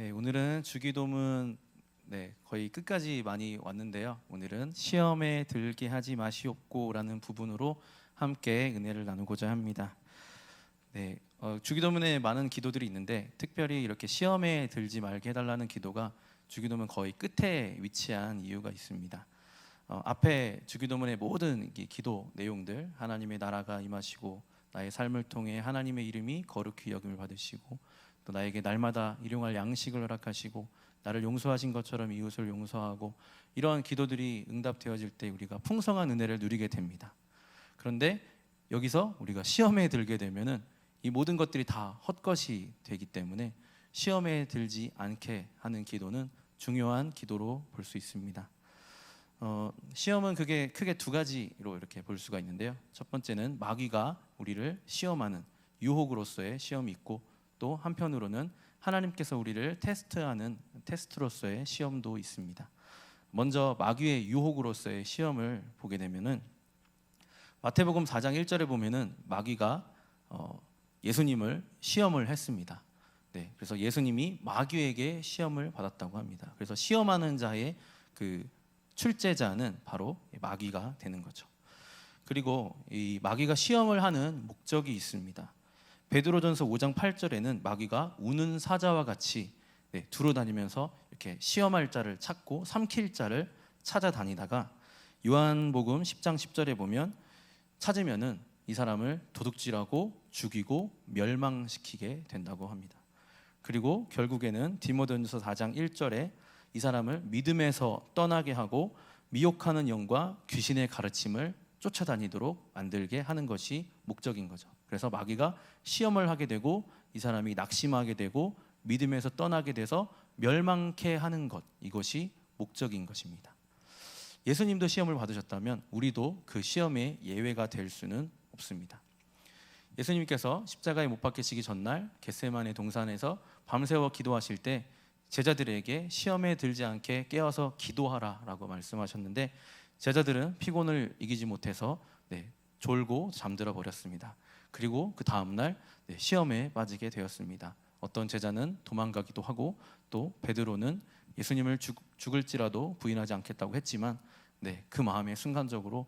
네, 오늘은 주기도문 거의 끝까지 많이 왔는데요. 오늘은 시험에 들게 하지 마시옵고라는 부분으로 함께 은혜를 나누고자 합니다. 주기도문에 많은 기도들이 있는데 특별히 이렇게 시험에 들지 말게 해달라는 기도가 주기도문 거의 끝에 위치한 이유가 있습니다. 앞에 주기도문의 모든 기도 내용들, 하나님의 나라가 임하시고 나의 삶을 통해 하나님의 이름이 거룩히 여김을 받으시고 또 나에게 날마다 일용할 양식을 허락하시고 나를 용서하신 것처럼 이웃을 용서하고, 이러한 기도들이 응답되어질 때 우리가 풍성한 은혜를 누리게 됩니다. 그런데 여기서 우리가 시험에 들게 되면은 이 모든 것들이 다 헛것이 되기 때문에 시험에 들지 않게 하는 기도는 중요한 기도로 볼 수 있습니다. 시험은 그게 크게 두 가지로 이렇게 볼 수가 있는데요. 첫 번째는 마귀가 우리를 시험하는 유혹으로서의 시험이 있고, 또 한편으로는 하나님께서 우리를 테스트하는 테스트로서의 시험도 있습니다. 먼저 마귀의 유혹으로서의 시험을 보게 되면은 마태복음 4장 1절에 보면은 마귀가 예수님을 시험을 했습니다. 그래서 예수님이 마귀에게 시험을 받았다고 합니다. 그래서 시험하는 자의 그 출제자는 바로 마귀가 되는 거죠. 그리고 이 마귀가 시험을 하는 목적이 있습니다. 베드로전서 5장 8절에는 마귀가 우는 사자와 같이 두루다니면서 이렇게 시험할 자를 찾고 삼킬 자를 찾아다니다가, 요한복음 10장 10절에 보면 찾으면은 이 사람을 도둑질하고 죽이고 멸망시키게 된다고 합니다. 그리고 결국에는 디모데전서 4장 1절에 이 사람을 믿음에서 떠나게 하고 미혹하는 영과 귀신의 가르침을 쫓아다니도록 만들게 하는 것이 목적인 거죠. 그래서 마귀가 시험을 하게 되고 이 사람이 낙심하게 되고 믿음에서 떠나게 돼서 멸망케 하는 것, 이것이 목적인 것입니다. 예수님도 시험을 받으셨다면 우리도 그 시험에 예외가 될 수는 없습니다. 예수님께서 십자가에 못 박히시기 전날 겟세마네 동산에서 밤새워 기도하실 때 제자들에게 시험에 들지 않게 깨어서 기도하라라고 말씀하셨는데, 제자들은 피곤을 이기지 못해서 졸고 잠들어 버렸습니다. 그리고 그 다음날 시험에 빠지게 되었습니다. 어떤 제자는 도망가기도 하고, 또 베드로는 예수님을 죽을지라도 부인하지 않겠다고 했지만 그 마음에 순간적으로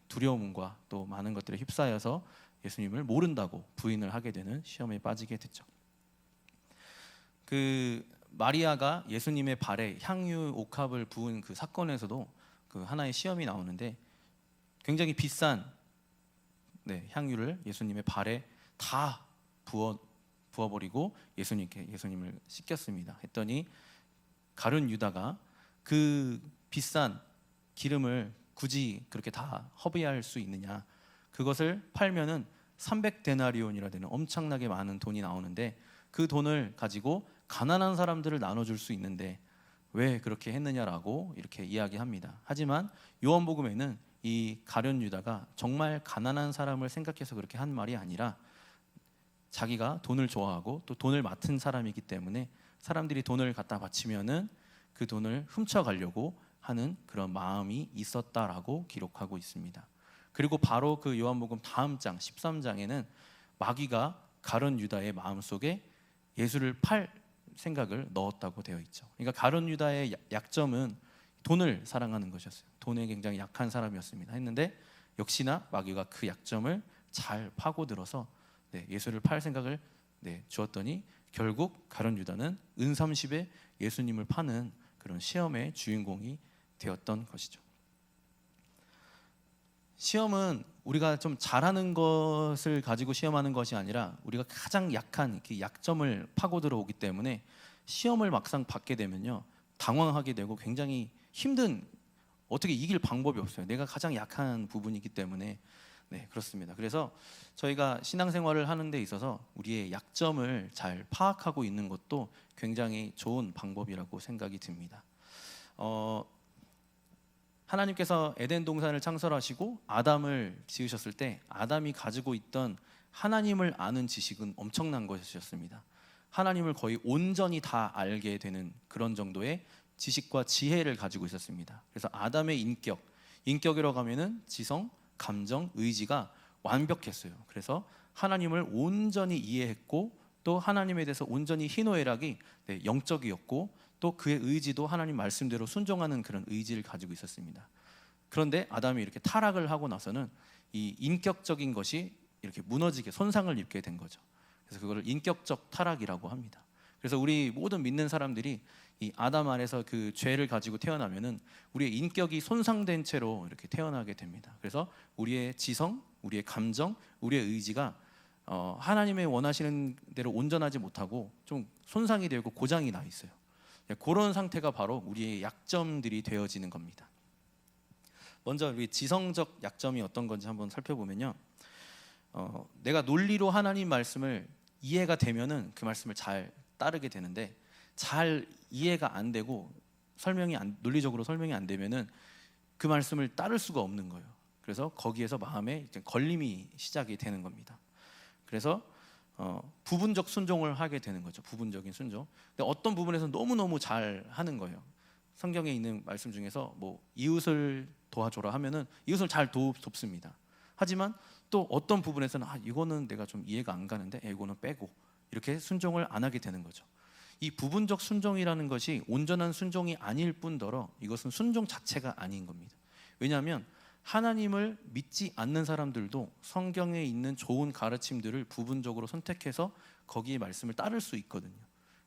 두려움과 또 많은 것들에 휩싸여서 예수님을 모른다고 부인을 하게 되는 시험에 빠지게 됐죠. 그 마리아가 예수님의 발에 향유 옥합을 부은 그 사건에서도 그 하나의 시험이 나오는데, 굉장히 비싼 향유를 예수님의 발에 다 부어버리고 예수님을 씻겼습니다. 했더니 가룟 유다가 그 비싼 기름을 굳이 그렇게 다 허비할 수 있느냐, 그것을 팔면은 300데나리온이라 되는 엄청나게 많은 돈이 나오는데 그 돈을 가지고 가난한 사람들을 나눠줄 수 있는데 왜 그렇게 했느냐라고 이렇게 이야기합니다. 하지만 요한복음에는 이 가룟 유다가 정말 가난한 사람을 생각해서 그렇게 한 말이 아니라 자기가 돈을 좋아하고 또 돈을 맡은 사람이기 때문에 사람들이 돈을 갖다 바치면은 그 돈을 훔쳐가려고 하는 그런 마음이 있었다라고 기록하고 있습니다. 그리고 바로 그 요한복음 다음 장 13장에는 마귀가 가룟 유다의 마음속에 예수를 팔 생각을 넣었다고 되어 있죠. 그러니까 가룟 유다의 약점은 돈을 사랑하는 것이었어요. 돈에 굉장히 약한 사람이었습니다. 했는데 역시나 마귀가 그 약점을 잘 파고들어서 예수를 팔 생각을 주었더니 결국 가룟 유다는 은삼십에 예수님을 파는 그런 시험의 주인공이 되었던 것이죠. 시험은 우리가 좀 잘하는 것을 가지고 시험하는 것이 아니라 우리가 가장 약한 그 약점을 파고들어 오기 때문에 시험을 막상 받게 되면요, 당황하게 되고 굉장히 힘든, 어떻게 이길 방법이 없어요. 내가 가장 약한 부분이기 때문에. 그렇습니다. 그래서 저희가 신앙생활을 하는 데 있어서 우리의 약점을 잘 파악하고 있는 것도 굉장히 좋은 방법이라고 생각이 듭니다. 하나님께서 에덴 동산을 창설하시고 아담을 지으셨을 때 아담이 가지고 있던 하나님을 아는 지식은 엄청난 것이었습니다. 하나님을 거의 온전히 다 알게 되는 그런 정도의 지식과 지혜를 가지고 있었습니다. 그래서 아담의 인격이라고 하면은 지성, 감정, 의지가 완벽했어요. 그래서 하나님을 온전히 이해했고 또 하나님에 대해서 온전히 희노애락이 영적이었고 또 그의 의지도 하나님 말씀대로 순종하는 그런 의지를 가지고 있었습니다. 그런데 아담이 이렇게 타락을 하고 나서는 이 인격적인 것이 이렇게 무너지게 손상을 입게 된 거죠. 그래서 그거를 인격적 타락이라고 합니다. 그래서 우리 모든 믿는 사람들이 이 아담 안에서 그 죄를 가지고 태어나면은 우리의 인격이 손상된 채로 이렇게 태어나게 됩니다. 그래서 우리의 지성, 우리의 감정, 우리의 의지가 하나님의 원하시는 대로 온전하지 못하고 좀 손상이 되고 고장이 나 있어요. 그런 상태가 바로 우리의 약점들이 되어지는 겁니다. 먼저 우리 지성적 약점이 어떤 건지 한번 살펴보면요. 내가 논리로 하나님 말씀을 이해가 되면은 그 말씀을 잘 따르게 되는데 잘 이해가 안 되고 논리적으로 설명이 안 되면은 그 말씀을 따를 수가 없는 거예요. 그래서 거기에서 마음에 이제 걸림이 시작이 되는 겁니다. 그래서 부분적 순종을 하게 되는 거죠. 부분적인 순종. 근데 어떤 부분에서 너무너무 잘 하는 거예요. 성경에 있는 말씀 중에서 뭐 이웃을 도와줘라 하면은 이웃을 잘 돕습니다. 하지만 또 어떤 부분에서는 이거는 내가 좀 이해가 안 가는데 이거는 빼고 이렇게 순종을 안 하게 되는 거죠. 이 부분적 순종이라는 것이 온전한 순종이 아닐 뿐더러 이것은 순종 자체가 아닌 겁니다. 왜냐하면 하나님을 믿지 않는 사람들도 성경에 있는 좋은 가르침들을 부분적으로 선택해서 거기에 말씀을 따를 수 있거든요.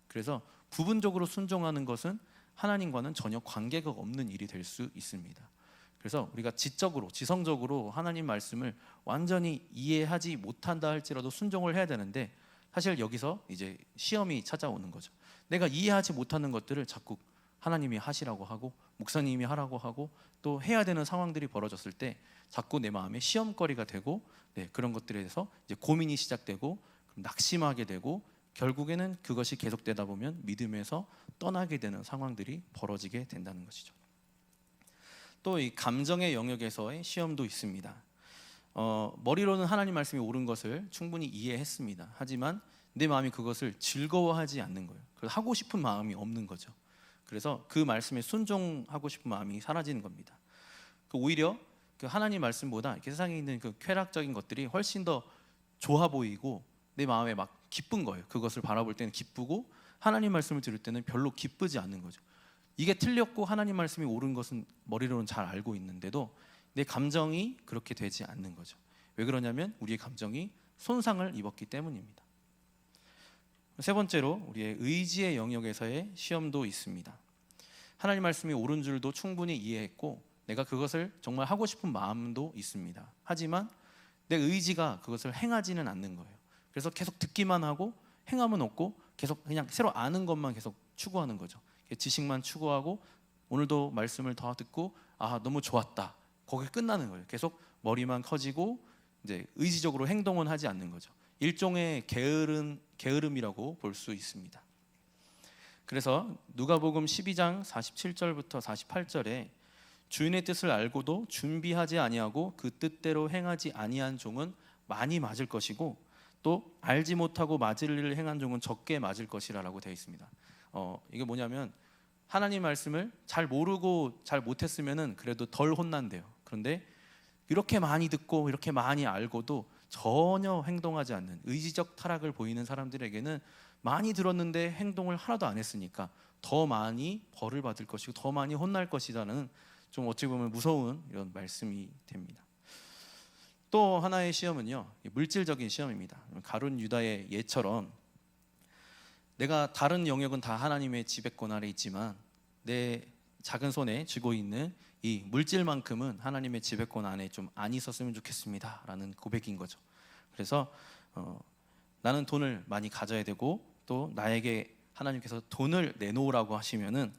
그래서 부분적으로 순종하는 것은 하나님과는 전혀 관계가 없는 일이 될 수 있습니다. 그래서 우리가 지성적으로 하나님 말씀을 완전히 이해하지 못한다 할지라도 순종을 해야 되는데 사실 여기서 이제 시험이 찾아오는 거죠. 내가 이해하지 못하는 것들을 자꾸 하나님이 하시라고 하고 목사님이 하라고 하고 또 해야 되는 상황들이 벌어졌을 때 자꾸 내 마음에 시험거리가 되고 그런 것들에 대해서 이제 고민이 시작되고 낙심하게 되고 결국에는 그것이 계속되다 보면 믿음에서 떠나게 되는 상황들이 벌어지게 된다는 것이죠. 또 이 감정의 영역에서의 시험도 있습니다. 머리로는 하나님 말씀이 옳은 것을 충분히 이해했습니다. 하지만 내 마음이 그것을 즐거워하지 않는 거예요. 그래서 하고 싶은 마음이 없는 거죠. 그래서 그 말씀에 순종하고 싶은 마음이 사라지는 겁니다. 오히려 그 하나님 말씀보다 이렇게 세상에 있는 그 쾌락적인 것들이 훨씬 더 좋아 보이고 내 마음에 막 기쁜 거예요. 그것을 바라볼 때는 기쁘고 하나님 말씀을 들을 때는 별로 기쁘지 않는 거죠. 이게 틀렸고 하나님 말씀이 옳은 것은 머리로는 잘 알고 있는데도 내 감정이 그렇게 되지 않는 거죠. 왜 그러냐면 우리의 감정이 손상을 입었기 때문입니다. 세 번째로 우리의 의지의 영역에서의 시험도 있습니다. 하나님 말씀이 옳은 줄도 충분히 이해했고 내가 그것을 정말 하고 싶은 마음도 있습니다. 하지만 내 의지가 그것을 행하지는 않는 거예요. 그래서 계속 듣기만 하고 행함은 없고 계속 그냥 새로 아는 것만 계속 추구하는 거죠. 지식만 추구하고 오늘도 말씀을 더 듣고 너무 좋았다. 거기 끝나는 거예요. 계속 머리만 커지고 이제 의지적으로 행동은 하지 않는 거죠. 일종의 게으름이라고 볼 수 있습니다. 그래서 누가복음 12장 47절부터 48절에 주인의 뜻을 알고도 준비하지 아니하고 그 뜻대로 행하지 아니한 종은 많이 맞을 것이고 또 알지 못하고 맞을 일을 행한 종은 적게 맞을 것이라고 되어 있습니다. 이게 뭐냐면 하나님 말씀을 잘 모르고 잘 못했으면은 그래도 덜 혼난대요. 그런데 이렇게 많이 듣고 이렇게 많이 알고도 전혀 행동하지 않는 의지적 타락을 보이는 사람들에게는 많이 들었는데 행동을 하나도 안 했으니까 더 많이 벌을 받을 것이고 더 많이 혼날 것이라는 좀 어찌 보면 무서운 이런 말씀이 됩니다. 또 하나의 시험은요, 물질적인 시험입니다. 가룟 유다의 예처럼 내가 다른 영역은 다 하나님의 지배권 아래 있지만 내 작은 손에 쥐고 있는 이 물질만큼은 하나님의 지배권 안에 좀 안 있었으면 좋겠습니다 라는 고백인 거죠. 그래서 나는 돈을 많이 가져야 되고 또 나에게 하나님께서 돈을 내놓으라고 하시면은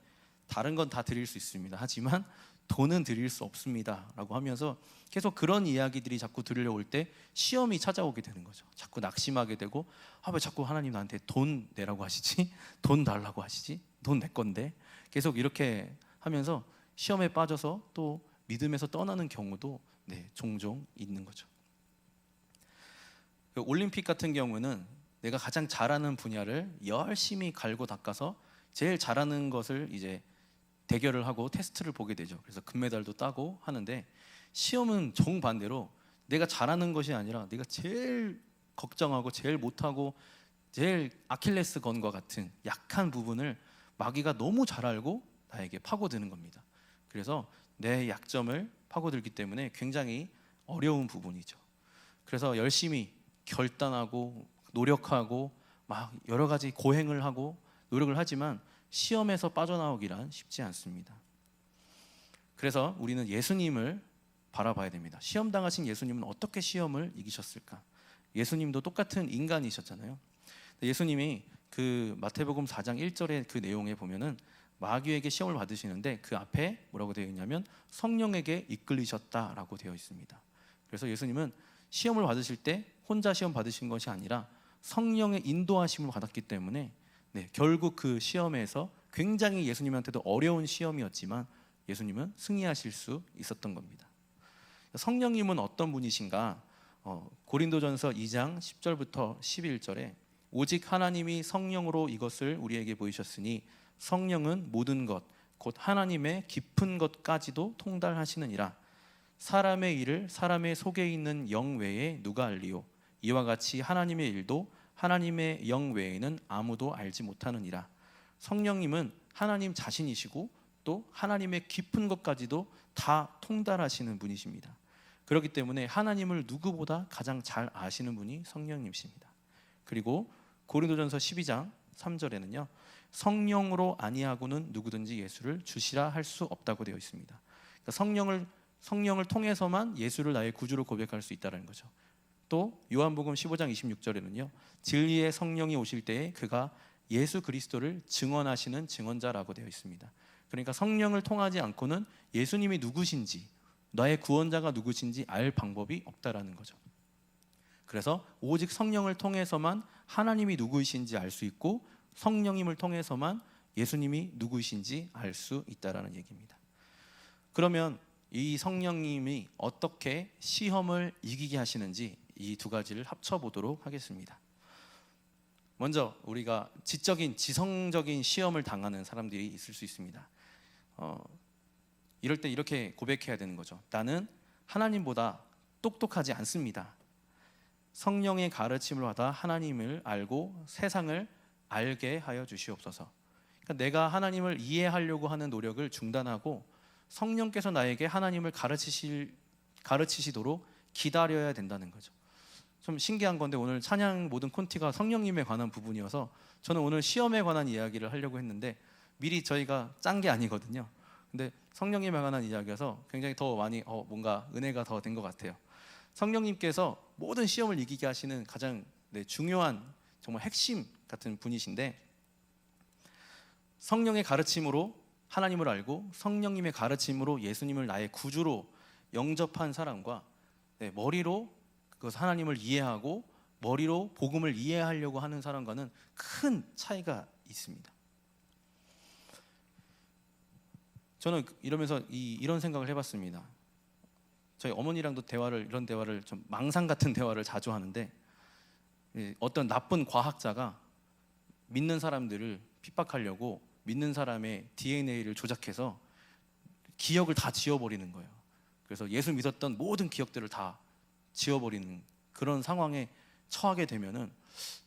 다른 건 다 드릴 수 있습니다. 하지만 돈은 드릴 수 없습니다 라고 하면서 계속 그런 이야기들이 자꾸 들려올 때 시험이 찾아오게 되는 거죠. 자꾸 낙심하게 되고 왜 자꾸 하나님 나한테 돈 내라고 하시지? 돈 달라고 하시지? 돈 내 건데? 계속 이렇게 하면서 시험에 빠져서 또 믿음에서 떠나는 경우도 종종 있는 거죠. 올림픽 같은 경우는 내가 가장 잘하는 분야를 열심히 갈고 닦아서 제일 잘하는 것을 이제 대결을 하고 테스트를 보게 되죠. 그래서 금메달도 따고 하는데 시험은 정반대로 내가 잘하는 것이 아니라 내가 제일 걱정하고 제일 못하고 제일 아킬레스건과 같은 약한 부분을 마귀가 너무 잘 알고 나에게 파고드는 겁니다. 그래서 내 약점을 파고들기 때문에 굉장히 어려운 부분이죠. 그래서 열심히 결단하고 노력하고 막 여러 가지 고행을 하고 노력을 하지만 시험에서 빠져나오기란 쉽지 않습니다. 그래서 우리는 예수님을 바라봐야 됩니다. 시험 당하신 예수님은 어떻게 시험을 이기셨을까? 예수님도 똑같은 인간이셨잖아요. 예수님이 그 마태복음 4장 1절의 그 내용에 보면은 마귀에게 시험을 받으시는데 그 앞에 뭐라고 되어 있냐면 성령에게 이끌리셨다라고 되어 있습니다. 그래서 예수님은 시험을 받으실 때 혼자 시험 받으신 것이 아니라 성령의 인도하심을 받았기 때문에 결국 그 시험에서 굉장히 예수님한테도 어려운 시험이었지만 예수님은 승리하실 수 있었던 겁니다. 성령님은 어떤 분이신가? 고린도전서 2장 10절부터 11절에 오직 하나님이 성령으로 이것을 우리에게 보이셨으니 성령은 모든 것 곧 하나님의 깊은 것까지도 통달하시느니라. 사람의 일을 사람의 속에 있는 영 외에 누가 알리요? 이와 같이 하나님의 일도 하나님의 영 외에는 아무도 알지 못하느니라. 성령님은 하나님 자신이시고 또 하나님의 깊은 것까지도 다 통달하시는 분이십니다. 그렇기 때문에 하나님을 누구보다 가장 잘 아시는 분이 성령님이십니다. 그리고 고린도전서 12장 3절에는요 성령으로 아니하고는 누구든지 예수를 주시라 할 수 없다고 되어 있습니다. 그러니까 성령을 통해서만 예수를 나의 구주로 고백할 수 있다는 거죠. 또 요한복음 15장 26절에는요 진리의 성령이 오실 때에 그가 예수 그리스도를 증언하시는 증언자라고 되어 있습니다. 그러니까 성령을 통하지 않고는 예수님이 누구신지 나의 구원자가 누구신지 알 방법이 없다라는 거죠. 그래서 오직 성령을 통해서만 하나님이 누구이신지 알 수 있고 성령님을 통해서만 예수님이 누구이신지 알 수 있다라는 얘기입니다. 그러면 이 성령님이 어떻게 시험을 이기게 하시는지 이 두 가지를 합쳐보도록 하겠습니다. 먼저 우리가 지성적인 시험을 당하는 사람들이 있을 수 있습니다. 이럴 때 이렇게 고백해야 되는 거죠. 나는 하나님보다 똑똑하지 않습니다. 성령의 가르침을 받아 하나님을 알고 세상을 알게 하여 주시옵소서. 그러니까 내가 하나님을 이해하려고 하는 노력을 중단하고 성령께서 나에게 하나님을 가르치시도록 기다려야 된다는 거죠. 좀 신기한 건데 오늘 찬양 모든 콘티가 성령님에 관한 부분이어서 저는 오늘 시험에 관한 이야기를 하려고 했는데 미리 저희가 짠 게 아니거든요. 근데 성령님에 관한 이야기여서 굉장히 더 많이 뭔가 은혜가 더 된 것 같아요. 성령님께서 모든 시험을 이기게 하시는 가장 중요한 정말 핵심 같은 분이신데 성령의 가르침으로 하나님을 알고 성령님의 가르침으로 예수님을 나의 구주로 영접한 사람과 머리로 그것을 하나님을 이해하고 머리로 복음을 이해하려고 하는 사람과는 큰 차이가 있습니다. 저는 이러면서 이런 생각을 해봤습니다. 저희 어머니랑도 이런 대화를 좀 망상 같은 대화를 자주 하는데 어떤 나쁜 과학자가 믿는 사람들을 핍박하려고 믿는 사람의 DNA를 조작해서 기억을 다 지워버리는 거예요. 그래서 예수 믿었던 모든 기억들을 다 지워버리는 그런 상황에 처하게 되면은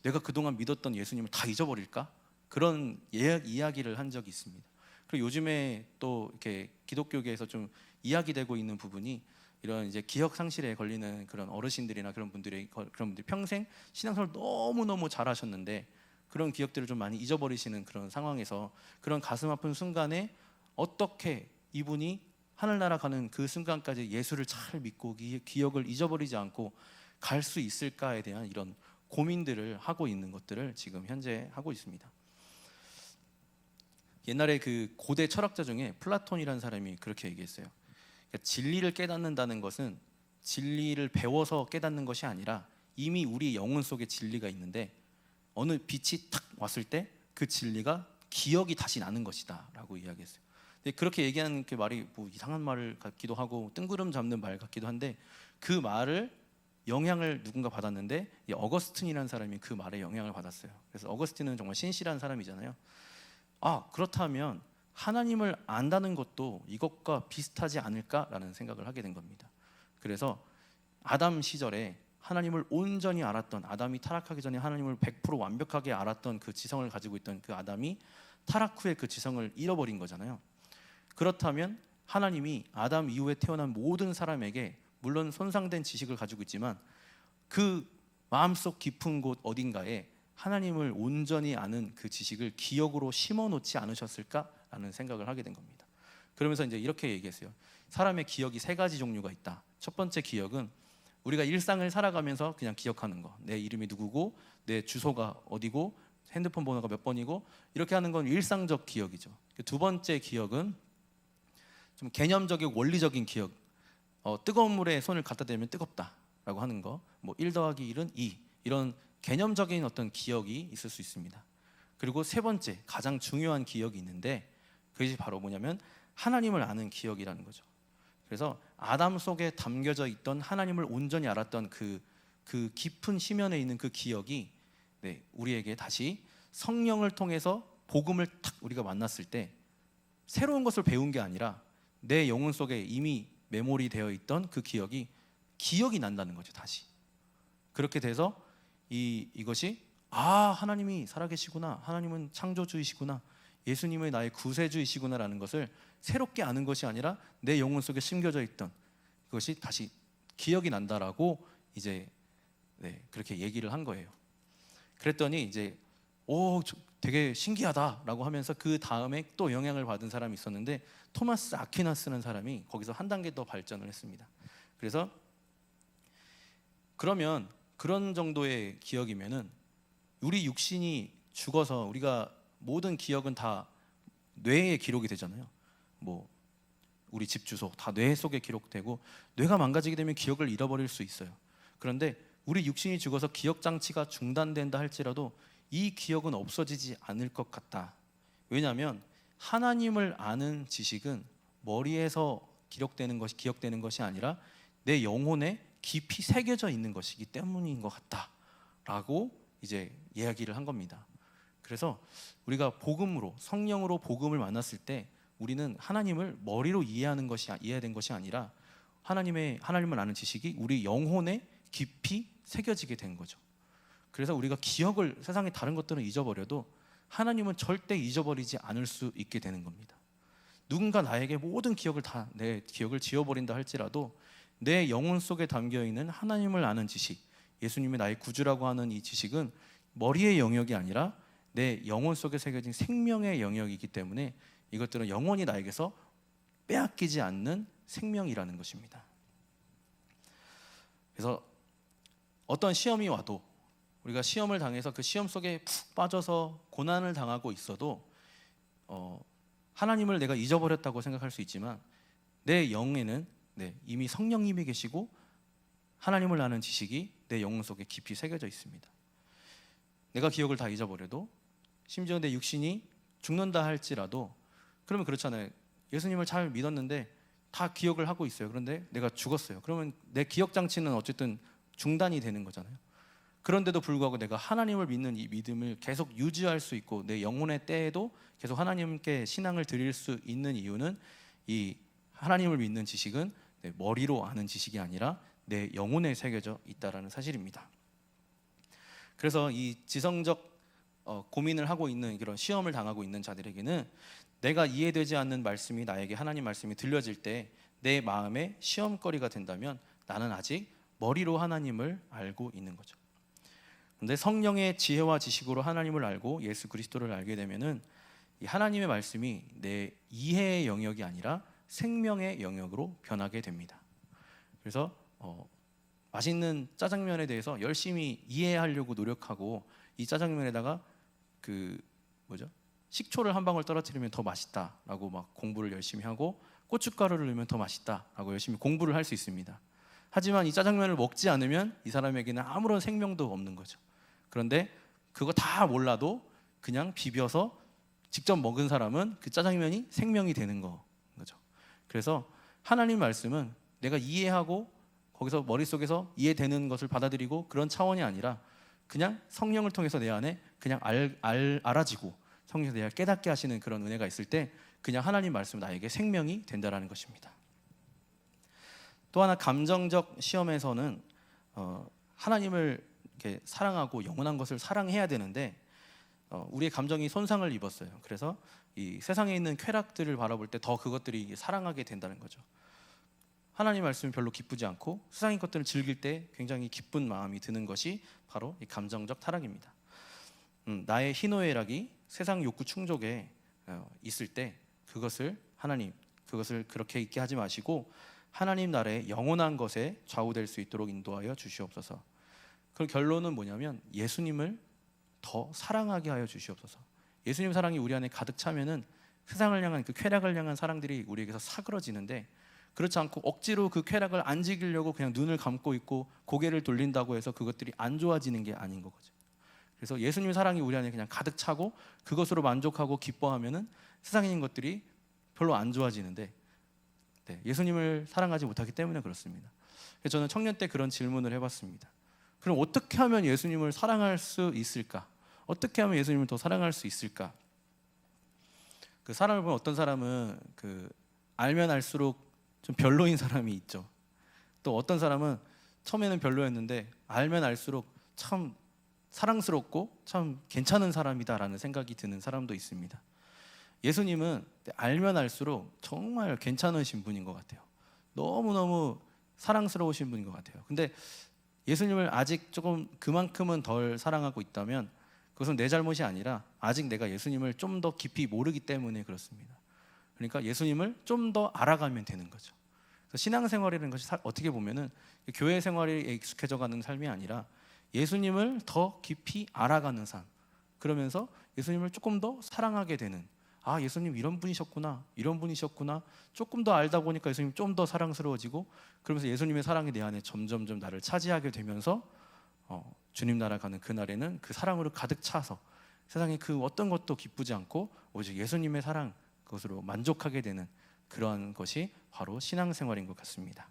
내가 그동안 믿었던 예수님을 다 잊어버릴까? 그런 이야기를 한 적이 있습니다. 그리고 요즘에 또 이렇게 기독교계에서 좀 이야기되고 있는 부분이 이런 이제 기억 상실에 걸리는 그런 어르신들이나 그런 분들이 평생 신앙생활을 너무 잘하셨는데 그런 기억들을 좀 많이 잊어버리시는 그런 상황에서 그런 가슴 아픈 순간에 어떻게 이분이 하늘나라 가는 그 순간까지 예수를 잘 믿고 기억을 잊어버리지 않고 갈 수 있을까에 대한 이런 고민들을 하고 있는 것들을 지금 현재 하고 있습니다. 옛날에 그 고대 철학자 중에 플라톤이라는 사람이 그렇게 얘기했어요. 그러니까 진리를 깨닫는다는 것은 진리를 배워서 깨닫는 것이 아니라 이미 우리 영혼 속에 진리가 있는데 어느 빛이 탁 왔을 때 그 진리가 기억이 다시 나는 것이다 라고 이야기했어요. 근데 그렇게 얘기하는 그 말이 뭐 이상한 말 같기도 하고 뜬구름 잡는 말 같기도 한데 그 말을 영향을 누군가 받았는데 이 어거스틴이라는 사람이 그 말에 영향을 받았어요. 그래서 어거스틴은 정말 신실한 사람이잖아요. 그렇다면 하나님을 안다는 것도 이것과 비슷하지 않을까라는 생각을 하게 된 겁니다. 그래서 아담 시절에 하나님을 온전히 알았던, 아담이 타락하기 전에 하나님을 100% 완벽하게 알았던 그 지성을 가지고 있던 그 아담이 타락 후에 그 지성을 잃어버린 거잖아요. 그렇다면 하나님이 아담 이후에 태어난 모든 사람에게 물론 손상된 지식을 가지고 있지만 그 마음속 깊은 곳 어딘가에 하나님을 온전히 아는 그 지식을 기억으로 심어놓지 않으셨을까라는 생각을 하게 된 겁니다. 그러면서 이제 이렇게 얘기했어요. 사람의 기억이 세 가지 종류가 있다. 첫 번째 기억은 우리가 일상을 살아가면서 그냥 기억하는 거. 내 이름이 누구고 내 주소가 어디고 핸드폰 번호가 몇 번이고 이렇게 하는 건 일상적 기억이죠. 두 번째 기억은 좀 개념적이고 원리적인 기억. 뜨거운 물에 손을 갖다 대면 뜨겁다라고 하는 거. 뭐 1 더하기 1은 2 이런 개념적인 어떤 기억이 있을 수 있습니다. 그리고 세 번째 가장 중요한 기억이 있는데 그것이 바로 뭐냐면 하나님을 아는 기억이라는 거죠. 그래서 아담 속에 담겨져 있던 하나님을 온전히 알았던 그 깊은 심연에 있는 그 기억이 우리에게 다시 성령을 통해서 복음을 탁 우리가 만났을 때 새로운 것을 배운 게 아니라 내 영혼 속에 이미 메모리 되어 있던 그 기억이 난다는 거죠. 다시 그렇게 돼서 이것이 하나님이 살아계시구나, 하나님은 창조주이시구나, 예수님의 나의 구세주이시구나라는 것을 새롭게 아는 것이 아니라 내 영혼 속에 심겨져 있던 그것이 다시 기억이 난다라고 이제 그렇게 얘기를 한 거예요. 그랬더니 이제 되게 신기하다라고 하면서 그 다음에 또 영향을 받은 사람이 있었는데 토마스 아퀴나스라는 사람이 거기서 한 단계 더 발전을 했습니다. 그래서 그러면 그런 정도의 기억이면은 우리 육신이 죽어서 우리가 모든 기억은 다 뇌에 기록이 되잖아요. 뭐 우리 집 주소 다 뇌 속에 기록되고 뇌가 망가지게 되면 기억을 잃어버릴 수 있어요. 그런데 우리 육신이 죽어서 기억 장치가 중단된다 할지라도 이 기억은 없어지지 않을 것 같다. 왜냐하면 하나님을 아는 지식은 머리에서 기록되는 것이 기억되는 것이 아니라 내 영혼에 깊이 새겨져 있는 것이기 때문인 것 같다라고 이제 이야기를 한 겁니다. 그래서 우리가 복음으로 성령으로 복음을 만났을 때 우리는 하나님을 머리로 이해된 것이 아니라 하나님을 아는 지식이 우리 영혼에 깊이 새겨지게 된 거죠. 그래서 우리가 기억을 세상의 다른 것들은 잊어버려도 하나님은 절대 잊어버리지 않을 수 있게 되는 겁니다. 누군가 나에게 모든 기억을 다 내 기억을 지워버린다 할지라도 내 영혼 속에 담겨있는 하나님을 아는 지식, 예수님이 나의 구주라고 하는 이 지식은 머리의 영역이 아니라 내 영혼 속에 새겨진 생명의 영역이기 때문에 이것들은 영원히 나에게서 빼앗기지 않는 생명이라는 것입니다. 그래서 어떤 시험이 와도 우리가 시험을 당해서 그 시험 속에 푹 빠져서 고난을 당하고 있어도 하나님을 내가 잊어버렸다고 생각할 수 있지만 내 영에는 이미 성령님이 계시고 하나님을 아는 지식이 내 영혼 속에 깊이 새겨져 있습니다. 내가 기억을 다 잊어버려도 심지어 내 육신이 죽는다 할지라도 그러면 그렇잖아요. 예수님을 잘 믿었는데 다 기억을 하고 있어요. 그런데 내가 죽었어요. 그러면 내 기억 장치는 어쨌든 중단이 되는 거잖아요. 그런데도 불구하고 내가 하나님을 믿는 이 믿음을 계속 유지할 수 있고 내 영혼의 때에도 계속 하나님께 신앙을 드릴 수 있는 이유는 이 하나님을 믿는 지식은 내 머리로 아는 지식이 아니라 내 영혼에 새겨져 있다라는 사실입니다. 그래서 이 지성적 고민을 하고 있는 그런 시험을 당하고 있는 자들에게는 내가 이해되지 않는 말씀이 나에게 하나님 말씀이 들려질 때 내 마음에 시험거리가 된다면 나는 아직 머리로 하나님을 알고 있는 거죠. 그런데 성령의 지혜와 지식으로 하나님을 알고 예수 그리스도를 알게 되면은 이 하나님의 말씀이 내 이해의 영역이 아니라 생명의 영역으로 변하게 됩니다. 그래서 맛있는 짜장면에 대해서 열심히 이해하려고 노력하고 이 짜장면에다가 식초를 한 방울 떨어뜨리면 더 맛있다라고 막 공부를 열심히 하고 고춧가루를 넣으면 더 맛있다라고 열심히 공부를 할 수 있습니다. 하지만 이 짜장면을 먹지 않으면 이 사람에게는 아무런 생명도 없는 거죠. 그런데 그거 다 몰라도 그냥 비벼서 직접 먹은 사람은 그 짜장면이 생명이 되는 거죠. 그래서 하나님 말씀은 내가 이해하고 거기서 머릿속에서 이해되는 것을 받아들이고 그런 차원이 아니라 그냥 성령을 통해서 내 안에 그냥 알아지고 성령에서 내가 깨닫게 하시는 그런 은혜가 있을 때 그냥 하나님 말씀은 나에게 생명이 된다라는 것입니다. 또 하나 감정적 시험에서는 하나님을 이렇게 사랑하고 영원한 것을 사랑해야 되는데 우리의 감정이 손상을 입었어요. 그래서 이 세상에 있는 쾌락들을 바라볼 때 더 그것들이 사랑하게 된다는 거죠. 하나님 말씀이 별로 기쁘지 않고 세상의 것들을 즐길 때 굉장히 기쁜 마음이 드는 것이 바로 이 감정적 타락입니다. 나의 희노애락이 세상 욕구 충족에 있을 때 그것을 그렇게 있게 하지 마시고 하나님 나라의 영원한 것에 좌우될 수 있도록 인도하여 주시옵소서. 그 결론은 뭐냐면 예수님을 더 사랑하게 하여 주시옵소서. 예수님 사랑이 우리 안에 가득 차면은 세상을 향한 그 쾌락을 향한 사랑들이 우리에게서 사그러지는데, 그렇지 않고 억지로 그 쾌락을 안 지키려고 그냥 눈을 감고 있고 고개를 돌린다고 해서 그것들이 안 좋아지는 게 아닌 거죠. 그래서 예수님 사랑이 우리 안에 그냥 가득 차고 그것으로 만족하고 기뻐하면은 세상에 있는 것들이 별로 안 좋아지는데, 예수님을 사랑하지 못하기 때문에 그렇습니다. 그래서 저는 청년 때 그런 질문을 해봤습니다. 그럼 어떻게 하면 예수님을 사랑할 수 있을까? 어떻게 하면 예수님을 더 사랑할 수 있을까? 그 사람을 보면 어떤 사람은 그 알면 알수록 좀 별로인 사람이 있죠. 또 어떤 사람은 처음에는 별로였는데 알면 알수록 참 사랑스럽고 참 괜찮은 사람이다라는 생각이 드는 사람도 있습니다. 예수님은 알면 알수록 정말 괜찮으신 분인 것 같아요. 너무너무 사랑스러우신 분인 것 같아요. 근데 예수님을 아직 조금 그만큼은 덜 사랑하고 있다면 그것은 내 잘못이 아니라 아직 내가 예수님을 좀 더 깊이 모르기 때문에 그렇습니다. 그러니까 예수님을 좀 더 알아가면 되는 거죠. 그래서 신앙생활이라는 것이 어떻게 보면은 교회 생활에 익숙해져가는 삶이 아니라 예수님을 더 깊이 알아가는 삶, 그러면서 예수님을 조금 더 사랑하게 되는, 아 예수님 이런 분이셨구나, 이런 분이셨구나, 조금 더 알다 보니까 예수님 좀 더 사랑스러워지고, 그러면서 예수님의 사랑이 내 안에 점점점 나를 차지하게 되면서 주님 나라 가는 그날에는 그 사랑으로 가득 차서 세상에 그 어떤 것도 기쁘지 않고 오직 예수님의 사랑, 그것으로 만족하게 되는 그러한 것이 바로 신앙생활인 것 같습니다.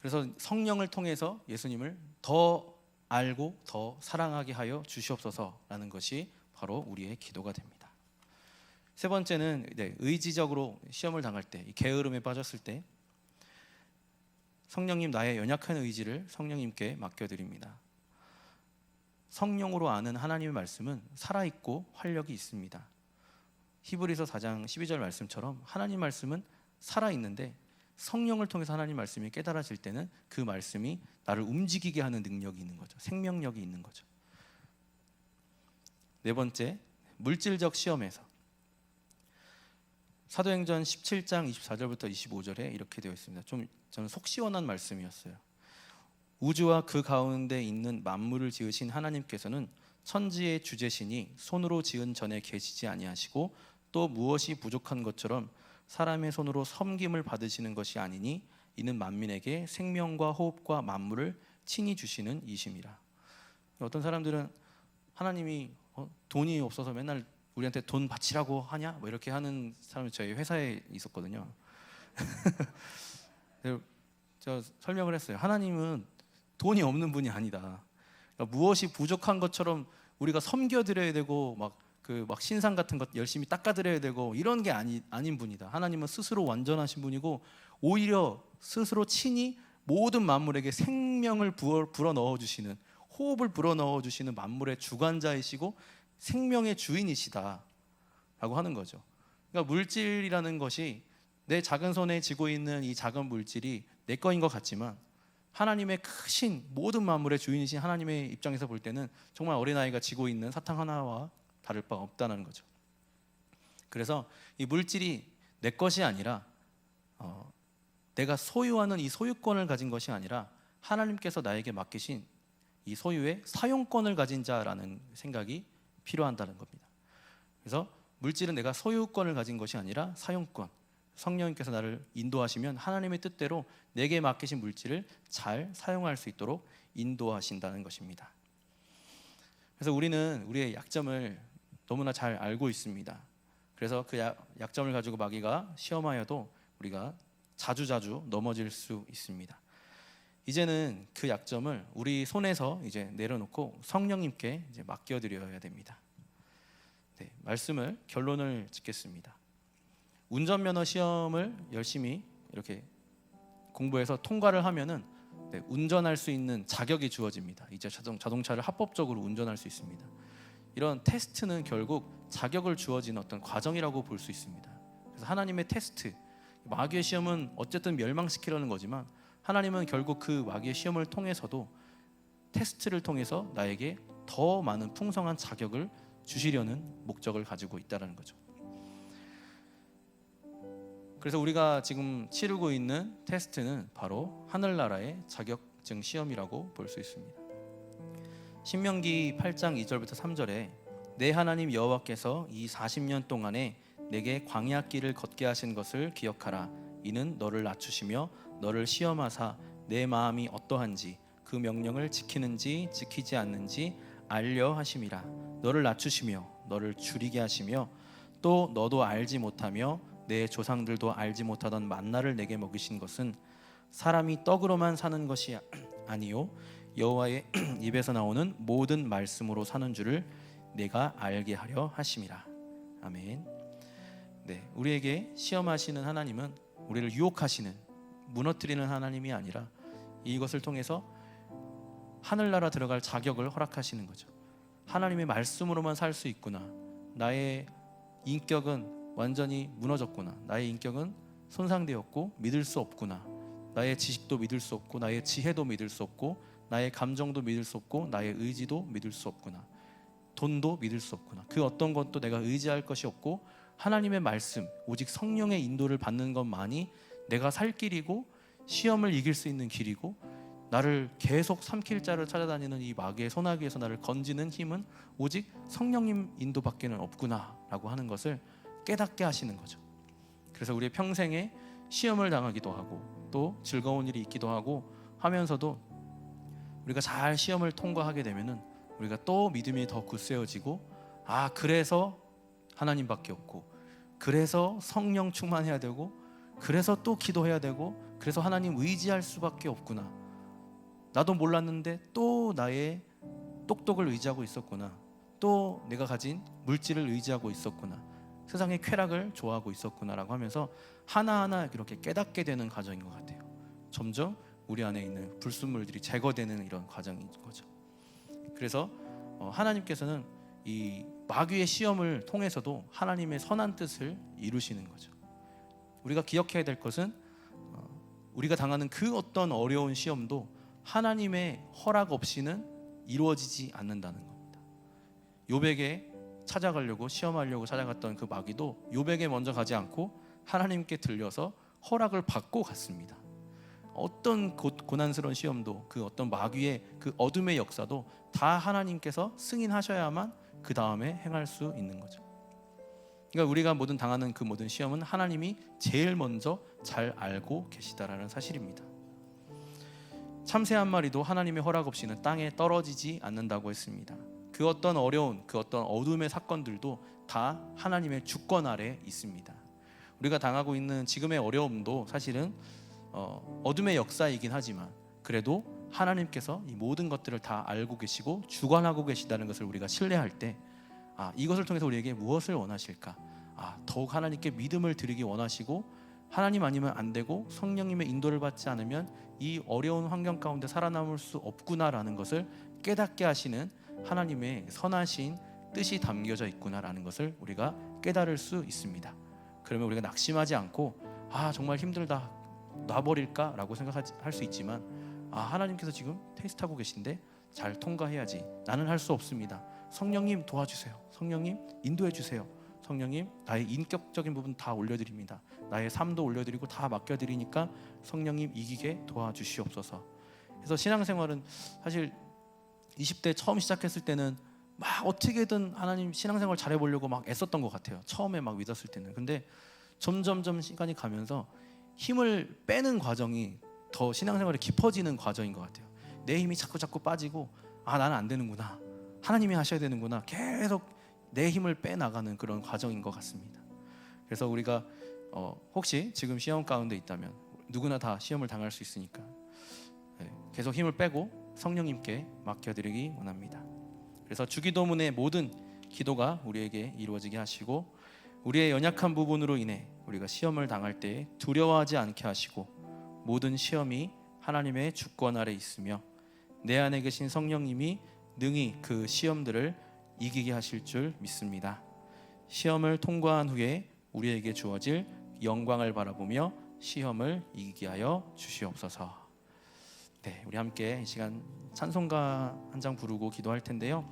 그래서 성령을 통해서 예수님을 더 알고 더 사랑하게 하여 주시옵소서라는 것이 바로 우리의 기도가 됩니다. 세 번째는 의지적으로 시험을 당할 때, 게으름에 빠졌을 때 성령님, 나의 연약한 의지를 성령님께 맡겨드립니다. 성령으로 아는 하나님의 말씀은 살아있고 활력이 있습니다. 히브리서 4장 12절 말씀처럼 하나님 말씀은 살아있는데 성령을 통해서 하나님 말씀이 깨달아질 때는 그 말씀이 나를 움직이게 하는 능력이 있는 거죠. 생명력이 있는 거죠. 네 번째, 물질적 시험에서 사도행전 17장 24절부터 25절에 이렇게 되어 있습니다. 저는 속 시원한 말씀이었어요. 우주와 그 가운데 있는 만물을 지으신 하나님께서는 천지의 주제시니 손으로 지은 전에 계시지 아니하시고 또 무엇이 부족한 것처럼 사람의 손으로 섬김을 받으시는 것이 아니니 이는 만민에게 생명과 호흡과 만물을 친히 주시는 이심이라. 어떤 사람들은 하나님이 돈이 없어서 맨날 우리한테 돈 바치라고 하냐? 뭐 이렇게 하는 사람이 저희 회사에 있었거든요. 제가 설명을 했어요. 하나님은 돈이 없는 분이 아니다. 그러니까 무엇이 부족한 것처럼 우리가 섬겨드려야 되고 막 신상 같은 것 열심히 닦아드려야 되고 이런 게 아닌 분이다. 하나님은 스스로 완전하신 분이고 오히려 스스로 친히 모든 만물에게 생명을 불어 넣어주시는, 호흡을 불어 넣어주시는 만물의 주관자이시고 생명의 주인이시다 라고 하는 거죠. 그러니까 물질이라는 것이 내 작은 손에 쥐고 있는 이 작은 물질이 내 거인 것 같지만 하나님의 크신 모든 만물의 주인이신 하나님의 입장에서 볼 때는 정말 어린아이가 쥐고 있는 사탕 하나와 다를 바 없다는 거죠. 그래서 이 물질이 내 것이 아니라 내가 소유하는 이 소유권을 가진 것이 아니라 하나님께서 나에게 맡기신 이 소유의 사용권을 가진 자라는 생각이 필요한다는 겁니다. 그래서 물질은 내가 소유권을 가진 것이 아니라 사용권, 성령님께서 나를 인도하시면 하나님의 뜻대로 내게 맡기신 물질을 잘 사용할 수 있도록 인도하신다는 것입니다. 그래서 우리는 우리의 약점을 너무나 잘 알고 있습니다. 그래서 그 약점을 가지고 마귀가 시험하여도 우리가 자주자주 넘어질 수 있습니다. 이제는 그 약점을 우리 손에서 이제 내려놓고 성령님께 이제 맡겨드려야 됩니다. 말씀을 결론을 짓겠습니다. 운전면허 시험을 열심히 이렇게 공부해서 통과를 하면은 운전할 수 있는 자격이 주어집니다. 이제 자동차를 합법적으로 운전할 수 있습니다. 이런 테스트는 결국 자격을 주어지는 어떤 과정이라고 볼 수 있습니다. 그래서 하나님의 테스트, 마귀의 시험은 어쨌든 멸망시키려는 거지만 하나님은 결국 그 마귀의 시험을 통해서도 테스트를 통해서 나에게 더 많은 풍성한 자격을 주시려는 목적을 가지고 있다는 거죠. 그래서 우리가 지금 치르고 있는 테스트는 바로 하늘나라의 자격증 시험이라고 볼 수 있습니다. 신명기 8장 2절부터 3절에 내 하나님 여호와께서 이 40년 동안에 내게 광야 길을 걷게 하신 것을 기억하라. 이는 너를 낮추시며 너를 시험하사 내 마음이 어떠한지 그 명령을 지키는지 지키지 않는지 알려 하심이라. 너를 낮추시며 너를 줄이게 하시며 또 너도 알지 못하며 내 조상들도 알지 못하던 만나를 내게 먹이신 것은 사람이 떡으로만 사는 것이 아니요 여호와의 입에서 나오는 모든 말씀으로 사는 줄을 내가 알게 하려 하심이라. 아멘. 네, 우리에게 시험하시는 하나님은 우리를 유혹하시는, 무너뜨리는 하나님이 아니라 이것을 통해서 하늘나라 들어갈 자격을 허락하시는 거죠. 하나님의 말씀으로만 살 수 있구나. 나의 인격은 완전히 무너졌구나. 나의 인격은 손상되었고 믿을 수 없구나. 나의 지식도 믿을 수 없고 나의 지혜도 믿을 수 없고 나의 감정도 믿을 수 없고 나의 의지도 믿을 수 없구나. 돈도 믿을 수 없구나. 그 어떤 것도 내가 의지할 것이 없고 하나님의 말씀, 오직 성령의 인도를 받는 것만이 내가 살 길이고 시험을 이길 수 있는 길이고 나를 계속 삼킬 자를 찾아다니는 이 마귀의 소나기에서 나를 건지는 힘은 오직 성령님 인도밖에는 없구나 라고 하는 것을 깨닫게 하시는 거죠. 그래서 우리의 평생에 시험을 당하기도 하고 또 즐거운 일이 있기도 하고 하면서도 우리가 잘 시험을 통과하게 되면은 우리가 또 믿음이 더 굳세어지고 그래서 하나님밖에 없고 그래서 성령 충만해야 되고 그래서 또 기도해야 되고 그래서 하나님 의지할 수밖에 없구나. 나도 몰랐는데 또 나의 똑똑을 의지하고 있었구나. 또 내가 가진 물질을 의지하고 있었구나. 세상의 쾌락을 좋아하고 있었구나라고 하면서 하나하나 이렇게 깨닫게 되는 과정인 것 같아요. 점점 우리 안에 있는 불순물들이 제거되는 이런 과정인 거죠. 그래서 하나님께서는 이 마귀의 시험을 통해서도 하나님의 선한 뜻을 이루시는 거죠. 우리가 기억해야 될 것은 우리가 당하는 그 어떤 어려운 시험도 하나님의 허락 없이는 이루어지지 않는다는 겁니다. 욥에게 찾아가려고 시험하려고 찾아갔던 그 마귀도 욥에게 먼저 가지 않고 하나님께 들려서 허락을 받고 갔습니다. 어떤 고난스러운 시험도 그 어떤 마귀의 그 어둠의 역사도 다 하나님께서 승인하셔야만 그 다음에 행할 수 있는 거죠. 그러니까 우리가 모든 당하는 그 모든 시험은 하나님이 제일 먼저 잘 알고 계시다라는 사실입니다. 참새 한 마리도 하나님의 허락 없이는 땅에 떨어지지 않는다고 했습니다. 그 어떤 어려운, 그 어떤 어둠의 사건들도 다 하나님의 주권 아래 있습니다. 우리가 당하고 있는 지금의 어려움도 사실은 어둠의 역사이긴 하지만 그래도 하나님께서 이 모든 것들을 다 알고 계시고 주관하고 계시다는 것을 우리가 신뢰할 때 이것을 통해서 우리에게 무엇을 원하실까? 더욱 하나님께 믿음을 드리기 원하시고 하나님 아니면 안 되고 성령님의 인도를 받지 않으면 이 어려운 환경 가운데 살아남을 수 없구나라는 것을 깨닫게 하시는 하나님의 선하신 뜻이 담겨져 있구나라는 것을 우리가 깨달을 수 있습니다. 그러면 우리가 낙심하지 않고 정말 힘들다 놔버릴까라고 생각할 수 있지만 하나님께서 지금 테스트하고 계신데 잘 통과해야지. 나는 할 수 없습니다. 성령님 도와주세요. 성령님 인도해 주세요. 성령님 나의 인격적인 부분 다 올려드립니다. 나의 삶도 올려드리고 다 맡겨드리니까 성령님 이기게 도와주시옵소서. 그래서 신앙생활은 사실 20대 처음 시작했을 때는 막 어떻게든 하나님 신앙생활 잘해보려고 막 애썼던 것 같아요. 처음에 막 믿었을 때는. 근데 점점점 시간이 가면서 힘을 빼는 과정이 더 신앙생활이 깊어지는 과정인 것 같아요. 내 힘이 자꾸 빠지고 나는 안 되는구나. 하나님이 하셔야 되는구나. 계속 내 힘을 빼나가는 그런 과정인 것 같습니다. 그래서 우리가 혹시 지금 시험 가운데 있다면 누구나 다 시험을 당할 수 있으니까 계속 힘을 빼고 성령님께 맡겨드리기 원합니다. 그래서 주기도문의 모든 기도가 우리에게 이루어지게 하시고 우리의 연약한 부분으로 인해 우리가 시험을 당할 때 두려워하지 않게 하시고 모든 시험이 하나님의 주권 아래 있으며 내 안에 계신 성령님이 능히 그 시험들을 이기게 하실 줄 믿습니다. 시험을 통과한 후에 우리에게 주어질 영광을 바라보며 시험을 이기게 하여 주시옵소서. 네, 우리 함께 이 시간 찬송가 한 장 부르고 기도할 텐데요.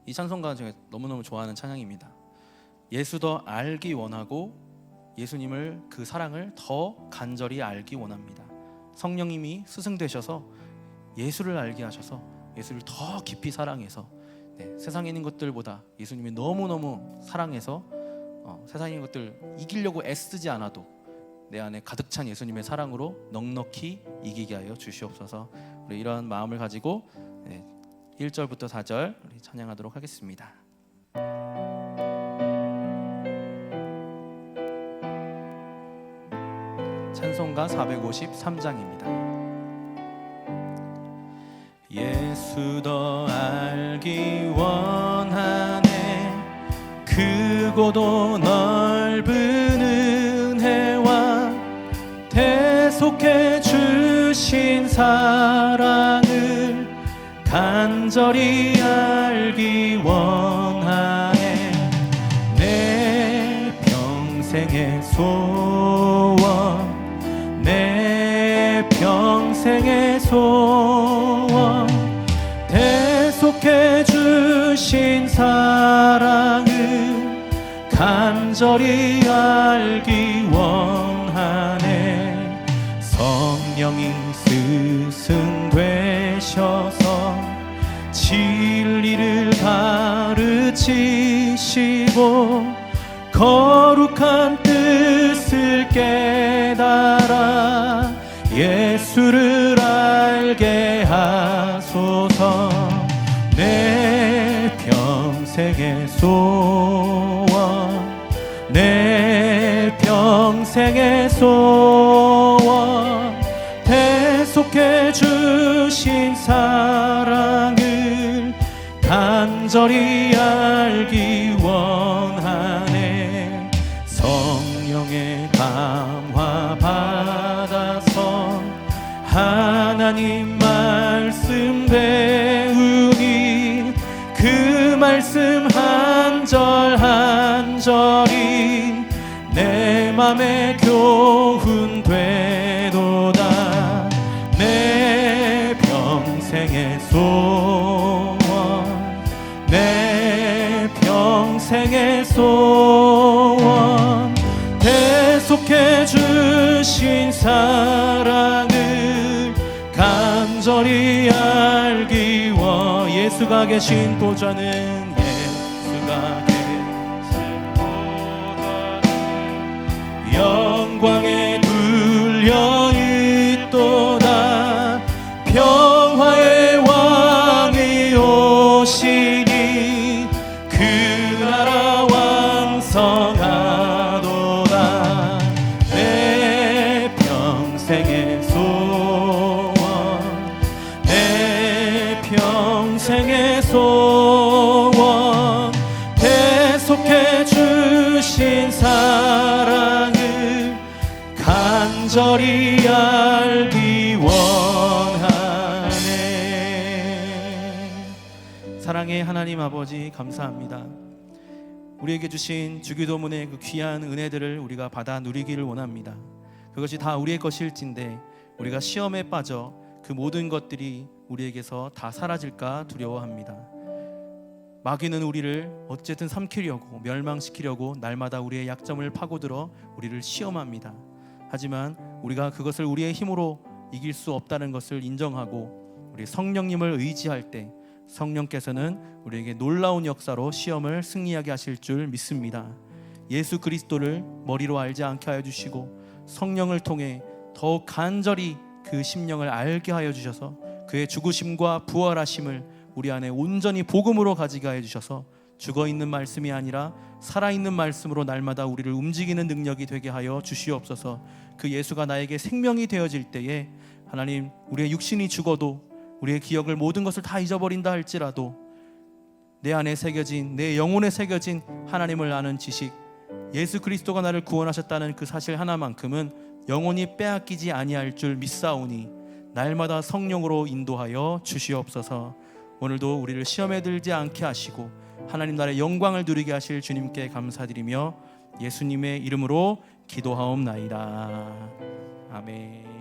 이 찬송가 중에 너무너무 좋아하는 찬양입니다. 예수 더 알기 원하고 예수님을 그 사랑을 더 간절히 알기 원합니다. 성령님이 스승 되셔서 예수를 알게 하셔서 예수를 더 깊이 사랑해서 세상에 있는 것들보다 예수님이 너무너무 사랑해서 세상에 있는 것들 이기려고 애쓰지 않아도 내 안에 가득 찬 예수님의 사랑으로 넉넉히 이기게 하여 주시옵소서. 우리 이런 마음을 가지고 1절부터 4절 우리 찬양하도록 하겠습니다. 찬송가 453장입니다. 예수 더 알기 원하네 크고도 넓은 은혜와 대속해 주신 사랑을 간절히 알기 원하네 내 평생의 소원 내 평생의 소원 대속해 주신 사랑을 간절히 알기 원하네 성령이 스승 되셔서 진리를 가르치시고 거룩한 뜻을 깨달아 예수를 알게 하소서 내 평생의 소원 내 평생의 소원 대속해 주신 사랑을 간절히 알기 원하네 성령의 감화 받아서 하나님 말씀 배우니 그 말씀 한 절 한 절이 내 맘에 교훈되도다 내 평생의 소원 내 평생의 소원 대속해 주신 사랑을 간절히 알기 원 예수가 계신 보좌는 예수가 계신 보좌는 영광에 둘려 있도다 평화의 왕이 오시니 그 나라 왕성하도다 내 평생의 소원 내 평생의 소원 대속해 주신 사랑을 간절히 알기 원하네. 사랑의 하나님 아버지 감사합니다. 우리에게 주신 주기도문의 그 귀한 은혜들을 우리가 받아 누리기를 원합니다. 그것이 다 우리의 것일진데 우리가 시험에 빠져 그 모든 것들이 우리에게서 다 사라질까 두려워합니다. 마귀는 우리를 어쨌든 삼키려고 멸망시키려고 날마다 우리의 약점을 파고들어 우리를 시험합니다. 하지만 우리가 그것을 우리의 힘으로 이길 수 없다는 것을 인정하고 우리 성령님을 의지할 때 성령께서는 우리에게 놀라운 역사로 시험을 승리하게 하실 줄 믿습니다. 예수 그리스도를 머리로 알지 않게 하여 주시고 성령을 통해 더욱 간절히 그 심령을 알게 하여 주셔서 그의 죽으심과 부활하심을 우리 안에 온전히 복음으로 가지게 하여 주셔서 죽어있는 말씀이 아니라 살아있는 말씀으로 날마다 우리를 움직이는 능력이 되게 하여 주시옵소서. 그 예수가 나에게 생명이 되어질 때에 하나님 우리의 육신이 죽어도 우리의 기억을 모든 것을 다 잊어버린다 할지라도 내 안에 새겨진 내 영혼에 새겨진 하나님을 아는 지식 예수 그리스도가 나를 구원하셨다는 그 사실 하나만큼은 영원히 빼앗기지 아니할 줄 믿사오니 날마다 성령으로 인도하여 주시옵소서. 오늘도 우리를 시험에 들지 않게 하시고 하나님 나라의 영광을 누리게 하실 주님께 감사드리며 예수님의 이름으로 기도하옵나이다. 아멘.